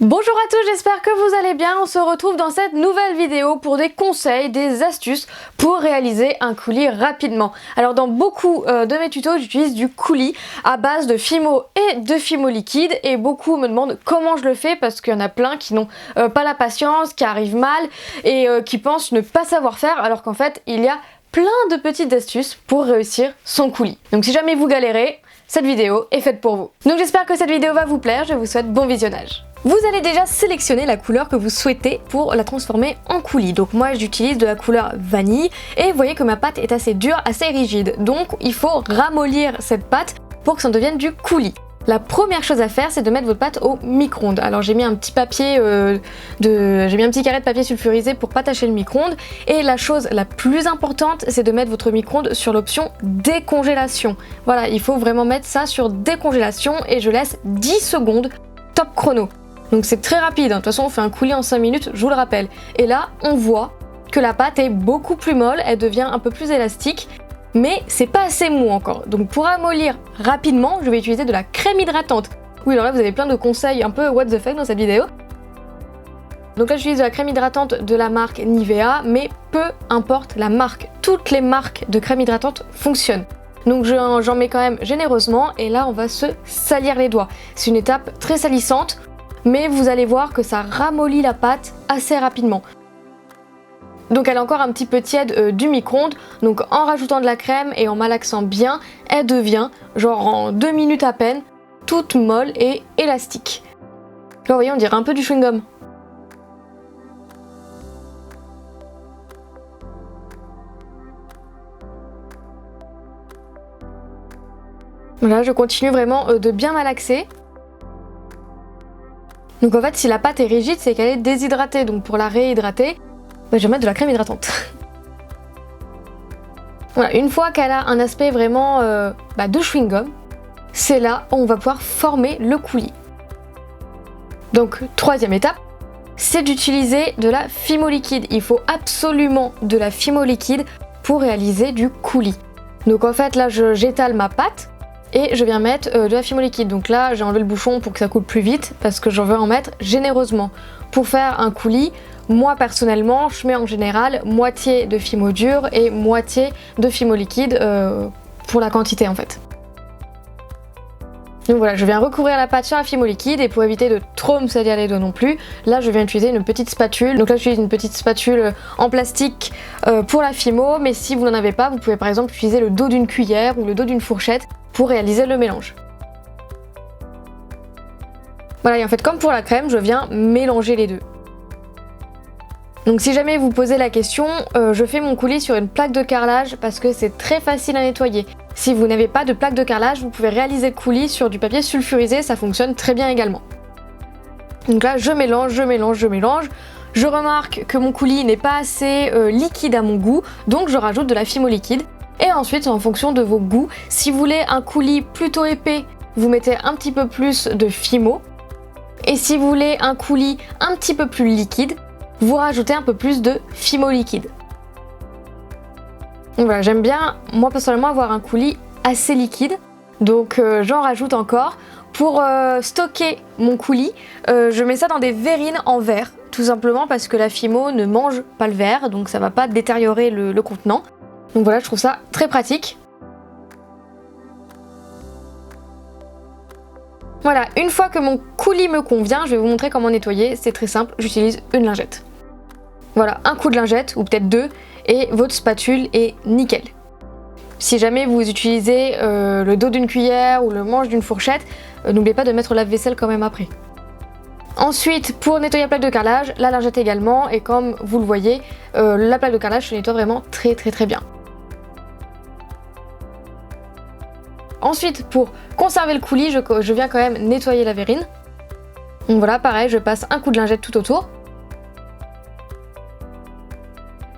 Bonjour à tous, j'espère que vous allez bien. On se retrouve dans cette nouvelle vidéo pour des conseils, des astuces pour réaliser un coulis rapidement. Alors dans beaucoup de mes tutos, j'utilise du coulis à base de Fimo et de Fimo liquide et beaucoup me demandent comment je le fais parce qu'il y en a plein qui n'ont pas la patience, qui arrivent mal et qui pensent ne pas savoir faire alors qu'en fait il y a plein de petites astuces pour réussir son coulis. Donc si jamais vous galérez, cette vidéo est faite pour vous. Donc j'espère que cette vidéo va vous plaire, je vous souhaite bon visionnage. Vous allez déjà sélectionner la couleur que vous souhaitez pour la transformer en coulis. Donc moi j'utilise de la couleur vanille et vous voyez que ma pâte est assez dure, assez rigide. Donc il faut ramollir cette pâte pour que ça devienne du coulis. La première chose à faire, c'est de mettre votre pâte au micro-ondes. Alors j'ai mis un petit papier j'ai mis un petit carré de papier sulfurisé pour pas tâcher le micro-ondes. Et la chose la plus importante, c'est de mettre votre micro-ondes sur l'option décongélation. Voilà, il faut vraiment mettre ça sur décongélation et je laisse 10 secondes top chrono. Donc c'est très rapide, de toute façon on fait un coulis en 5 minutes, je vous le rappelle. Et là, on voit que la pâte est beaucoup plus molle, elle devient un peu plus élastique. Mais c'est pas assez mou encore. Donc pour ramollir rapidement, je vais utiliser de la crème hydratante. Oui, alors là vous avez plein de conseils un peu what the fuck dans cette vidéo. Donc là j'utilise de la crème hydratante de la marque Nivea, mais peu importe la marque. Toutes les marques de crème hydratante fonctionnent. Donc j'en mets quand même généreusement et là on va se salir les doigts. C'est une étape très salissante, mais vous allez voir que ça ramollit la pâte assez rapidement. Donc elle est encore un petit peu tiède du micro-ondes, donc en rajoutant de la crème et en malaxant bien, elle devient, genre en 2 minutes à peine, toute molle et élastique. Là vous voyez, on dirait un peu du chewing-gum. Voilà, je continue vraiment de bien malaxer. Donc en fait, si la pâte est rigide, c'est qu'elle est déshydratée, donc pour la réhydrater, je vais mettre de la crème hydratante. Voilà, une fois qu'elle a un aspect vraiment de chewing-gum, c'est là où on va pouvoir former le coulis. Donc, troisième étape, c'est d'utiliser de la Fimo liquide. Il faut absolument de la Fimo liquide pour réaliser du coulis. Donc en fait, là, j'étale ma pâte et je viens mettre de la Fimo liquide. Donc là, j'ai enlevé le bouchon pour que ça coule plus vite parce que j'en veux en mettre généreusement. Pour faire un coulis, moi personnellement, je mets en général moitié de Fimo dur et moitié de Fimo liquide pour la quantité en fait. Donc voilà, je viens recouvrir la pâte sur la Fimo liquide et pour éviter de trop me salir les doigts non plus, là je viens utiliser une petite spatule. Donc là j'utilise une petite spatule en plastique pour la Fimo, mais si vous n'en avez pas, vous pouvez par exemple utiliser le dos d'une cuillère ou le dos d'une fourchette pour réaliser le mélange. Voilà, et en fait comme pour la crème, je viens mélanger les deux. Donc si jamais vous posez la question, je fais mon coulis sur une plaque de carrelage parce que c'est très facile à nettoyer. Si vous n'avez pas de plaque de carrelage, vous pouvez réaliser le coulis sur du papier sulfurisé, ça fonctionne très bien également. Donc là je mélange. Je remarque que mon coulis n'est pas assez liquide à mon goût, donc je rajoute de la Fimo liquide. Et ensuite, en fonction de vos goûts, si vous voulez un coulis plutôt épais, vous mettez un petit peu plus de Fimo. Et si vous voulez un coulis un petit peu plus liquide, vous rajoutez un peu plus de Fimo liquide. Donc voilà, j'aime bien, moi personnellement, avoir un coulis assez liquide. Donc j'en rajoute encore. Pour stocker mon coulis, je mets ça dans des verrines en verre. Tout simplement parce que la Fimo ne mange pas le verre, donc ça va pas détériorer le contenant. Donc voilà, je trouve ça très pratique. Voilà, une fois que mon coulis me convient, je vais vous montrer comment nettoyer. C'est très simple, j'utilise une lingette. Voilà, un coup de lingette, ou peut-être deux, et votre spatule est nickel. Si jamais vous utilisez le dos d'une cuillère ou le manche d'une fourchette, n'oubliez pas de mettre le lave-vaisselle quand même après. Ensuite, pour nettoyer la plaque de carrelage, la lingette également, et comme vous le voyez, la plaque de carrelage se nettoie vraiment très bien. Ensuite, pour conserver le coulis, je viens quand même nettoyer la verrine. Donc voilà, pareil, je passe un coup de lingette tout autour.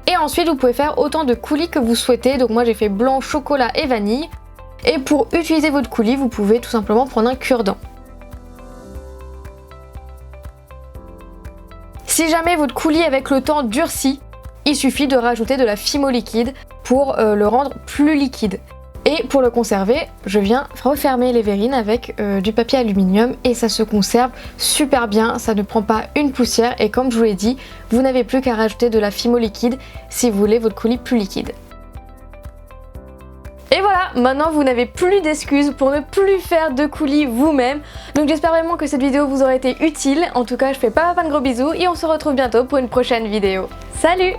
Et ensuite, vous pouvez faire autant de coulis que vous souhaitez. Donc moi, j'ai fait blanc, chocolat et vanille. Et pour utiliser votre coulis, vous pouvez tout simplement prendre un cure-dent. Si jamais votre coulis avec le temps durcit, il suffit de rajouter de la Fimo liquide pour le rendre plus liquide. Et Et pour le conserver, je viens refermer les verrines avec du papier aluminium et ça se conserve super bien, ça ne prend pas une poussière et comme je vous l'ai dit, vous n'avez plus qu'à rajouter de la Fimo liquide si vous voulez votre coulis plus liquide. Et voilà, maintenant vous n'avez plus d'excuses pour ne plus faire de coulis vous-même. Donc j'espère vraiment que cette vidéo vous aura été utile. En tout cas, je fais pas de gros bisous et on se retrouve bientôt pour une prochaine vidéo. Salut!